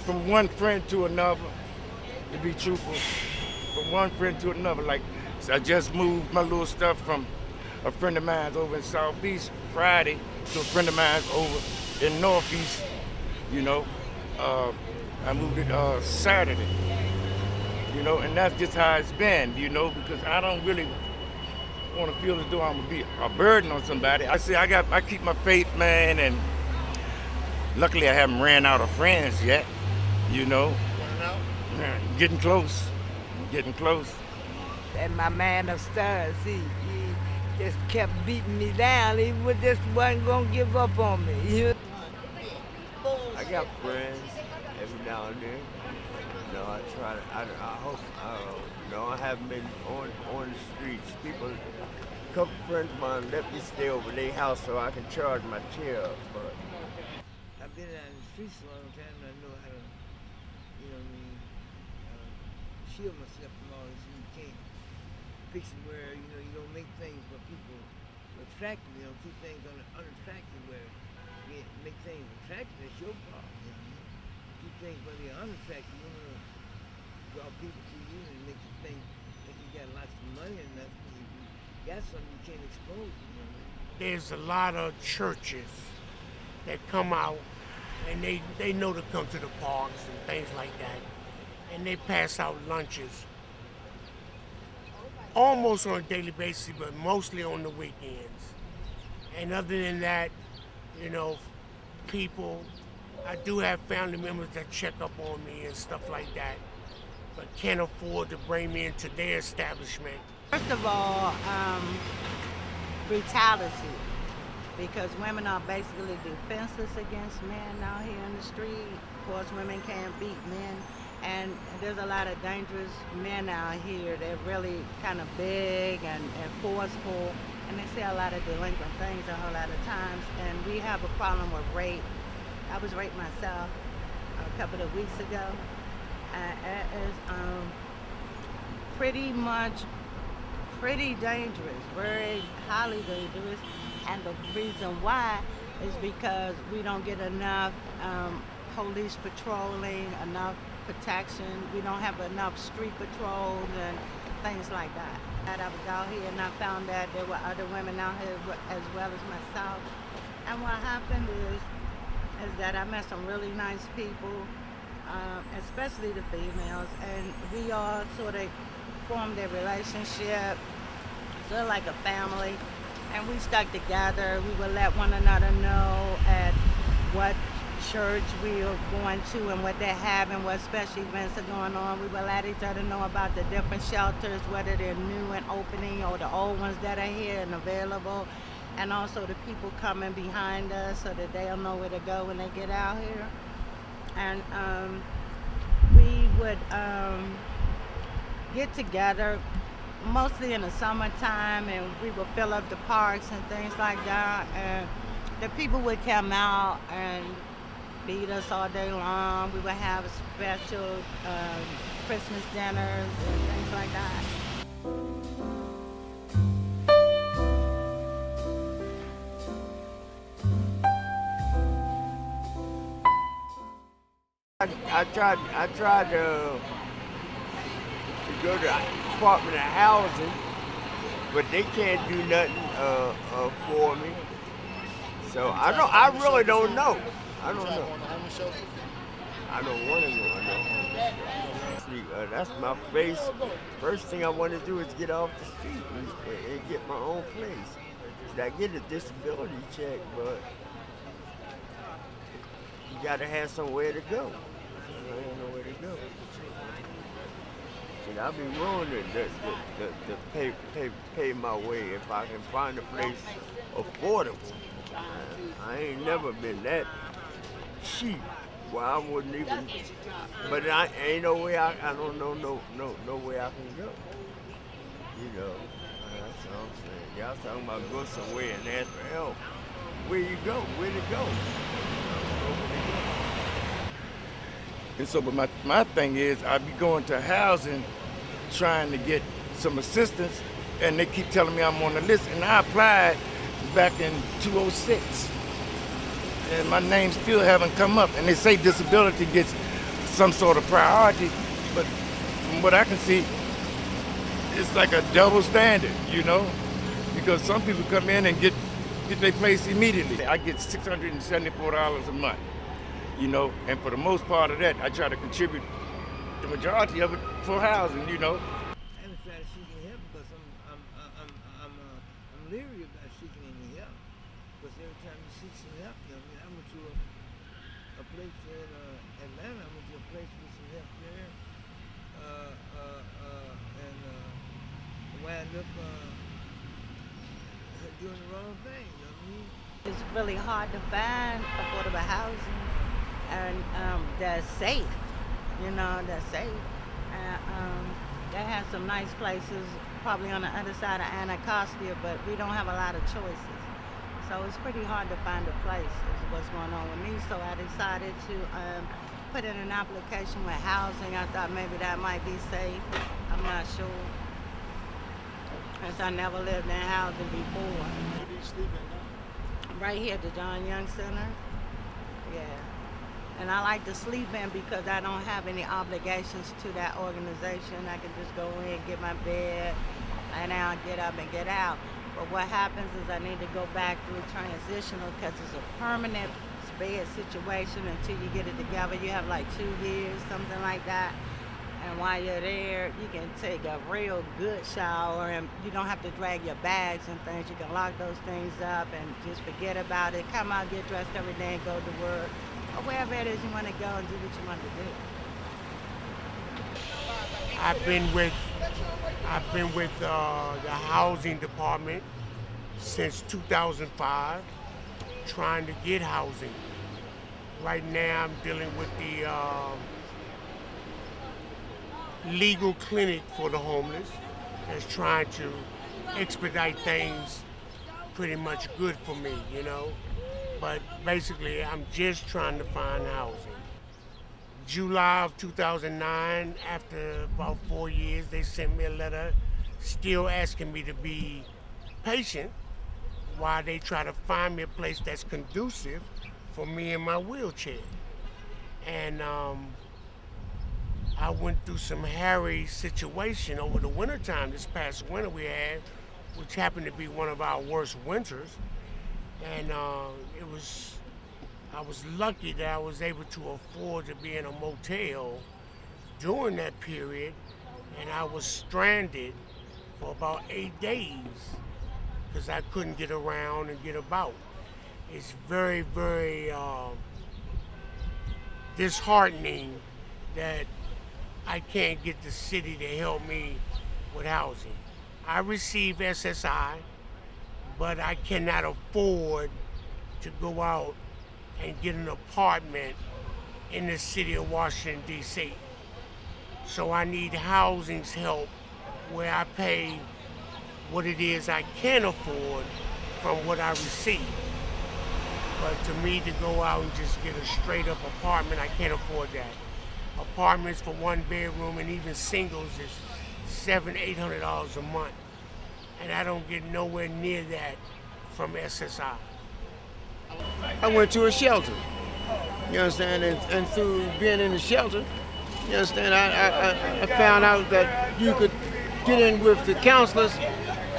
From one friend to another, to be truthful, from one friend to another. Like, so I just moved my little stuff from a friend of mine over in Southeast Friday to a friend of mine over in Northeast, you know. I moved it Saturday, you know, and that's just how it's been, you know, because I don't really want to feel as though I'm gonna be a burden on somebody. I say I keep my faith, man, and luckily I haven't ran out of friends yet, you know. Getting close, getting close. And my man upstairs, he just kept beating me down. He just wasn't gonna give up on me. I got friends every now and then. You know, I hope, you know, I haven't been on the streets. A couple friends of mine let me stay over their house so I can charge my chair up, but I've been out in the streets a long time and I know how to, you know what I mean, shield myself from all this. You can't fix it where, you know, you don't make things where people attractive, you know, keep things unattractive where you make things attractive, that's your problem. You know? Keep things where they're unattractive, you want to draw people to you and make you think that you got lots of money and nothing. You got something you can't expose, you know what I mean? There's a lot of churches that come out and they know to come to the parks and things like that. And they pass out lunches almost on a daily basis, but mostly on the weekends. And other than that, you know, people, I do have family members that check up on me and stuff like that, but can't afford to bring me into their establishment. First of all, brutality, because women are basically defenseless against men out here in the street. Of course, women can't beat men, and there's a lot of dangerous men out here. They're really kind of big and forceful, and they say a lot of delinquent things a whole lot of times, and we have a problem with rape. I was raped myself a couple of weeks ago. It is pretty dangerous, very highly dangerous, and the reason why is because we don't get enough police patrolling, enough protection. We don't have enough street patrols and things like that. And I was out here and I found that there were other women out here as well as myself. And what happened is that I met some really nice people, especially the females, and we all sort of formed a relationship, sort of like a family, and we stuck together. We would let one another know at what church we are going to and what they're having, what special events are going on. We will let each other know about the different shelters, whether they're new and opening or the old ones that are here and available, and also the people coming behind us so that they'll know where to go when they get out here. And we would get together mostly in the summertime, and we would fill up the parks and things like that, and the people would come out and feed us all day long. We would have special Christmas dinners and things like that. I tried to go to the Department of Housing, but they can't do nothing for me. So I really don't know. I don't know. I don't want to go on no homeless street. That's my face. First thing I want to do is get off the street and get my own place. I get a disability check, but you got to have somewhere to go. I ain't nowhere to go. See, I'd be willing to pay my way if I can find a place affordable. I ain't never been that cheap. Well, I wouldn't even. But I ain't no way. I don't know no way I can go. You know, that's what I'm saying. Y'all talking about go somewhere and ask for help. Where you go? Where to go? And so, but my thing is, I be going to housing, trying to get some assistance, and they keep telling me I'm on the list, and I applied back in 2006. And my name still haven't come up. And they say disability gets some sort of priority, but from what I can see, it's like a double standard, you know? Because some people come in and get their place immediately. I get $674 a month, you know, and for the most part of that, I try to contribute the majority of it for housing, you know. I haven't tried seeking help because I'm leery about seeking any help. Because every time you seek some help, you know, I mean, I went to a place in Atlanta. I went to a place with some help there, and wound up doing the wrong thing. You know what I mean? It's really hard to find affordable housing and that's safe. You know, that's safe. They have some nice places, probably on the other side of Anacostia, but we don't have a lot of choices. So it's pretty hard to find a place, is what's going on with me. So I decided to put in an application with housing. I thought maybe that might be safe. I'm not sure. Because I never lived in housing before. Where do you sleep at now? Right here at the John Young Center. Yeah. And I like to sleep in because I don't have any obligations to that organization. I can just go in, get my bed, and I'll get up and get out. But what happens is I need to go back through transitional because it's a permanent bed situation until you get it together. You have like 2 years, something like that. And while you're there, you can take a real good shower and you don't have to drag your bags and things. You can lock those things up and just forget about it. Come out, get dressed every day and go to work. Or wherever it is you want to go and do what you want to do. I've been with the housing department since 2005, trying to get housing. Right now, I'm dealing with the legal clinic for the homeless that's trying to expedite things pretty much good for me, you know. But basically, I'm just trying to find housing. July of 2009, after about 4 years, they sent me a letter still asking me to be patient while they try to find me a place that's conducive for me in my wheelchair. And I went through some hairy situation over the wintertime. This past winter we had, which happened to be one of our worst winters. And I was lucky that I was able to afford to be in a motel during that period, and I was stranded for about 8 days because I couldn't get around and get about. It's very, very disheartening that I can't get the city to help me with housing. I receive SSI, but I cannot afford to go out and get an apartment in the city of Washington, D.C. So I need housing's help where I pay what it is I can afford from what I receive. But to me to go out and just get a straight up apartment, I can't afford that. Apartments for 1 bedroom and even singles is $700-800 a month. And I don't get nowhere near that from SSI. I went to a shelter, you understand, and through being in the shelter, you understand, I found out that you could get in with the counselors,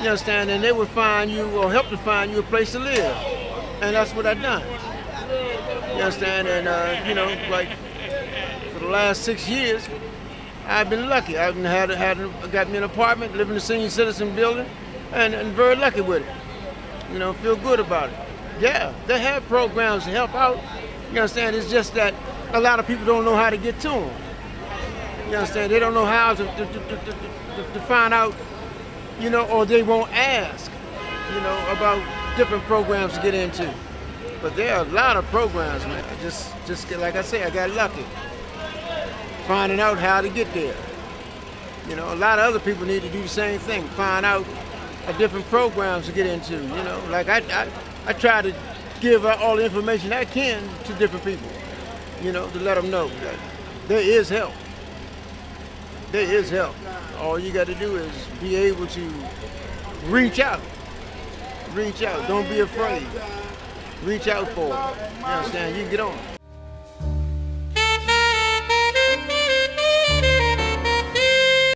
you understand, and they would find you or help to find you a place to live. And that's what I done. You understand, and you know, like for the last 6 years, I've been lucky. I've got me an apartment, live in the senior citizen building, and very lucky with it. You know, feel good about it. Yeah, they have programs to help out. You understand? It's just that a lot of people don't know how to get to them. You understand? They don't know how to find out, you know, or they won't ask, you know, about different programs to get into. But there are a lot of programs, man. Just like I say, I got lucky finding out how to get there. You know, a lot of other people need to do the same thing, find out different programs to get into. You know, like I try to give all the information I can to different people, you know, to let them know that there is help. There is help. All you got to do is be able to reach out. reach out. Don't be afraid. Reach out for it. You understand? You can get on.